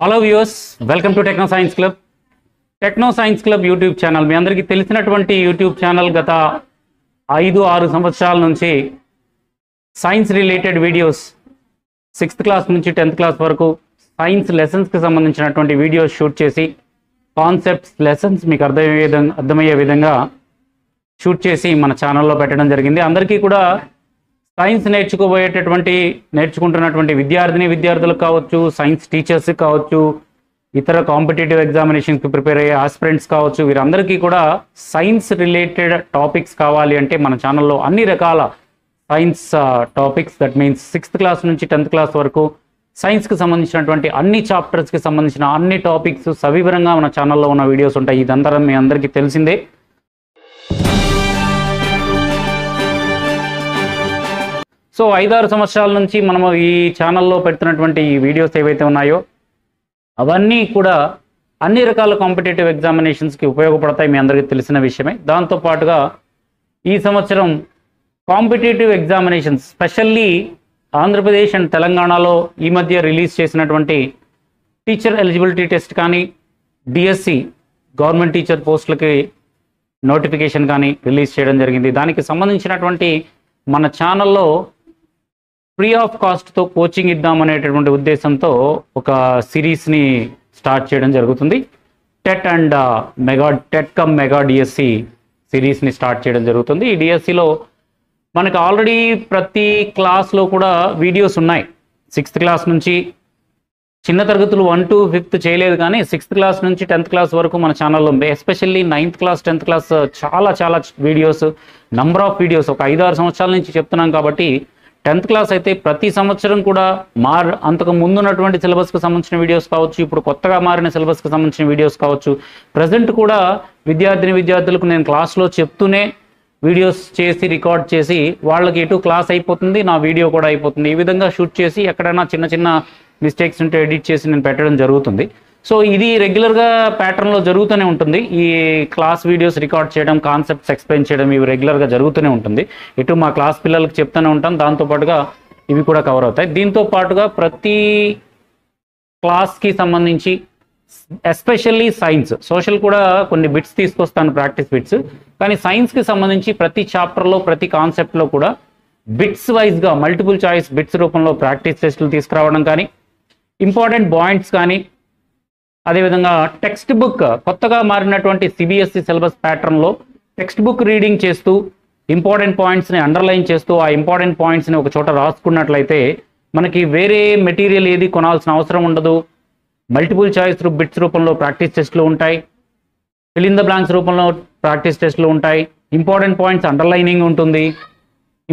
Hello viewers, welcome to techno science club. Techno science club YouTube channel మీ అందరికీ తెలిసినటువంటి YouTube channel. గత 5-6 సంవత్సరాల నుంచి science related videos 6th class నుంచి 10th క్లాస్ వరకు సైన్స్ లెసన్స్కి సంబంధించినటువంటి వీడియోస్ షూట్ చేసి కాన్సెప్ట్స్ లెసన్స్ మీకు అర్థమయ్యే విధంగా షూట్ చేసి మన ఛానల్లో పెట్టడం జరిగింది. అందరికీ కూడా సైన్స్ నేర్చుకుంటున్నటువంటి విద్యార్థులకు కావచ్చు, సైన్స్ టీచర్స్ కావచ్చు, ఇతర కాంపిటేటివ్ ఎగ్జామినేషన్స్కి ప్రిపేర్ అయ్యే ఆస్పిరెంట్స్ కావచ్చు, వీరందరికీ కూడా సైన్స్ రిలేటెడ్ టాపిక్స్ కావాలి అంటే మన ఛానల్లో అన్ని రకాల science topics, that means 6th class నుంచి 10th క్లాస్ వరకు సైన్స్కి సంబంధించినటువంటి అన్ని చాప్టర్స్కి సంబంధించిన అన్ని టాపిక్స్ సవివరంగా మన ఛానల్లో ఉన్న వీడియోస్ ఉంటాయి. ఇదంతా మీ అందరికీ తెలిసిందే. సో 5-6 సంవత్సరాల నుంచి మనము ఈ ఛానల్లో పెడుతున్నటువంటి ఈ వీడియోస్ ఏవైతే ఉన్నాయో అవన్నీ కూడా అన్ని రకాల కాంపిటేటివ్ ఎగ్జామినేషన్స్కి ఉపయోగపడతాయి, మీ అందరికీ తెలిసిన విషయమే. దాంతోపాటుగా ఈ సంవత్సరం competitive examinations, specially Andhra Pradesh and తెలంగాణలో ఈ మధ్య రిలీజ్ చేసినటువంటి టీచర్ ఎలిజిబిలిటీ టెస్ట్ కానీ, డిఎస్సి గవర్నమెంట్ టీచర్ పోస్టులకి నోటిఫికేషన్ కానీ రిలీజ్ చేయడం జరిగింది. దానికి సంబంధించినటువంటి మన ఛానల్లో ఫ్రీ ఆఫ్ కాస్ట్తో కోచింగ్ ఇద్దామనేటటువంటి ఉద్దేశంతో ఒక సిరీస్ని స్టార్ట్ చేయడం జరుగుతుంది. టెట్ అండ్ మెగా డిఎస్సి సిరీస్ని స్టార్ట్ చేయడం జరుగుతుంది. ఈ డిఎస్సిలో మనకు ఆల్రెడీ ప్రతి క్లాస్లో కూడా వీడియోస్ ఉన్నాయి. 6th క్లాస్ నుంచి చిన్న తరగతులు 1 to 5th చేయలేదు, కానీ 6th క్లాస్ నుంచి 10th క్లాస్ వరకు మన ఛానల్లో especially 9th class 10th class చాలా వీడియోస్, నంబర్ ఆఫ్ వీడియోస్ ఒక 5-6 సంవత్సరాల నుంచి చెప్తున్నాం. కాబట్టి 10th క్లాస్ అయితే ప్రతి సంవత్సరం కూడా అంతకు ముందు ఉన్నటువంటి సిలబస్కి సంబంధించిన వీడియోస్ కావచ్చు, ఇప్పుడు కొత్తగా మారిన సిలబస్కి సంబంధించిన వీడియోస్ కావచ్చు, ప్రజెంట్ కూడా విద్యార్థులకు నేను క్లాస్లో చెప్తూనే వీడియోస్ చేసి రికార్డ్ చేసి వాళ్ళకి ఎటు క్లాస్ అయిపోతుంది, నా వీడియో కూడా అయిపోతుంది. ఈ విధంగా షూట్ చేసి ఎక్కడైనా చిన్న మిస్టేక్స్ ఉంటే ఎడిట్ చేసి నేను పెట్టడం జరుగుతుంది. సో ఇది రెగ్యులర్గా ప్యాటర్న్లో జరుగుతూనే ఉంటుంది. ఈ క్లాస్ వీడియోస్ రికార్డ్ చేయడం, కాన్సెప్ట్స్ ఎక్స్ప్లెయిన్ చేయడం, ఇవి రెగ్యులర్గా జరుగుతూనే ఉంటుంది. ఇటు మా క్లాస్ పిల్లలకు చెప్తూనే ఉంటాం, దాంతోపాటుగా ఇవి కూడా కవర్ అవుతాయి. దీంతో పాటుగా ప్రతి క్లాస్కి సంబంధించి ఎస్పెషల్లీ సైన్స్, సోషల్ కూడా కొన్ని బిట్స్ తీసుకొస్తాను, ప్రాక్టీస్ బిట్స్. కానీ సైన్స్కి సంబంధించి ప్రతి చాప్టర్లో ప్రతి కాన్సెప్ట్లో కూడా బిట్స్ వైజ్గా మల్టిపుల్ చాయిస్ బిట్స్ రూపంలో ప్రాక్టీస్ టెస్టులు తీసుకురావడం కానీ, ఇంపార్టెంట్ పాయింట్స్ కానీ, అదేవిధంగా టెక్స్ట్ బుక్ కొత్తగా మారినటువంటి సిబిఎస్ఈ సిలబస్ ప్యాటర్న్లో టెక్స్ట్ బుక్ రీడింగ్ చేస్తూ ఇంపార్టెంట్ పాయింట్స్ని అండర్లైన్ చేస్తూ ఆ ఇంపార్టెంట్ పాయింట్స్ని ఒక చోట రాసుకున్నట్లయితే మనకి వేరే మెటీరియల్ ఏది కొనాల్సిన అవసరం ఉండదు. మల్టిపుల్ చాయిస్ బిట్స్ రూపంలో ప్రాక్టీస్ టెస్టులు ఉంటాయి, ఫిల్ ఇన్ ద బ్లాంక్స్ రూపంలో ప్రాక్టీస్ టెస్టులు ఉంటాయి, ఇంపార్టెంట్ పాయింట్స్ అండర్లైనింగ్ ఉంటుంది,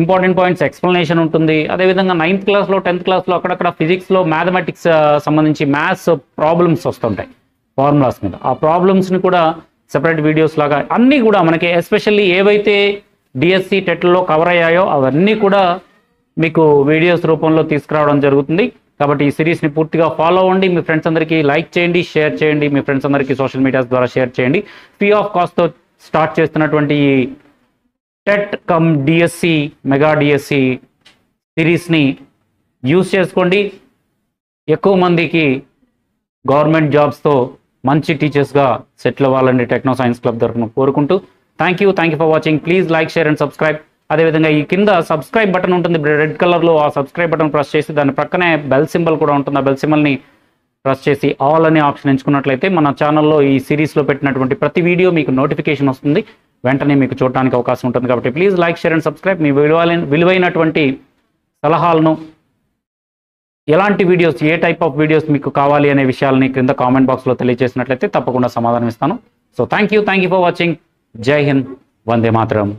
ఇంపార్టెంట్ పాయింట్స్ ఎక్స్ప్లెనేషన్ ఉంటుంది. అదేవిధంగా 9th క్లాస్లో 10th క్లాస్లో అక్కడక్కడ ఫిజిక్స్లో మ్యాథమెటిక్స్ సంబంధించి మ్యాథ్స్ ప్రాబ్లమ్స్ వస్తుంటాయి ఫార్ములాస్ మీద. ఆ ప్రాబ్లమ్స్ని కూడా సెపరేట్ వీడియోస్ లాగా అన్నీ కూడా మనకి ఎస్పెషల్లీ ఏవైతే డిఎస్సి టెట్లో కవర్ అయ్యాయో అవన్నీ కూడా మీకు వీడియోస్ రూపంలో తీసుకురావడం జరుగుతుంది. కాబట్టి ఈ సిరీస్ని పూర్తిగా ఫాలో అవ్వండి. మీ ఫ్రెండ్స్ అందరికీ లైక్ చేయండి, షేర్ చేయండి, మీ ఫ్రెండ్స్ అందరికీ సోషల్ మీడియాస్ ద్వారా షేర్ చేయండి. ఫ్రీ ఆఫ్ కాస్ట్తో స్టార్ట్ చేస్తున్నటువంటి ఈ TET cum DSC mega DSC సిరీస్ని యూజ్ చేసుకోండి. ఎక్కువ మందికి గవర్నమెంట్ జాబ్స్తో మంచి టీచర్స్గా సెటిల్ అవ్వాలని టెక్నో సైన్స్ క్లబ్ తరఫున కోరుకుంటూ thank you for watching. Please like, share and subscribe. అదేవిధంగా ఈ కింద సబ్స్క్రైబ్ బటన్ ఉంటుంది రెడ్ కలర్లో, ఆ సబ్స్క్రైబ్ బటన్ ప్రెస్ చేసి దాని ప్రక్కనే బెల్ సింబల్ కూడా ఉంటుంది. ఆ బెల్ సింబల్ని ప్రెస్ చేసి ఆల్ అనే ఆప్షన్ ఎంచుకున్నట్లయితే మన ఛానల్లో ఈ సిరీస్లో పెట్టినటువంటి ప్రతి వీడియో మీకు నోటిఫికేషన్ వస్తుంది, వెంటనే మీకు చూడడానికి అవకాశం ఉంటుంది. కాబట్టి please like, share and subscribe. మీ విలువైనటువంటి సలహాలను, ఎలాంటి వీడియోస్, ఏ టైప్ ఆఫ్ వీడియోస్ మీకు కావాలి అనే విషయాలని క్రింద కామెంట్ బాక్స్లో తెలియజేసినట్లయితే తప్పకుండా సమాధానం ఇస్తాను. So thank you for watching. జై హింద్, వందే మాతరం.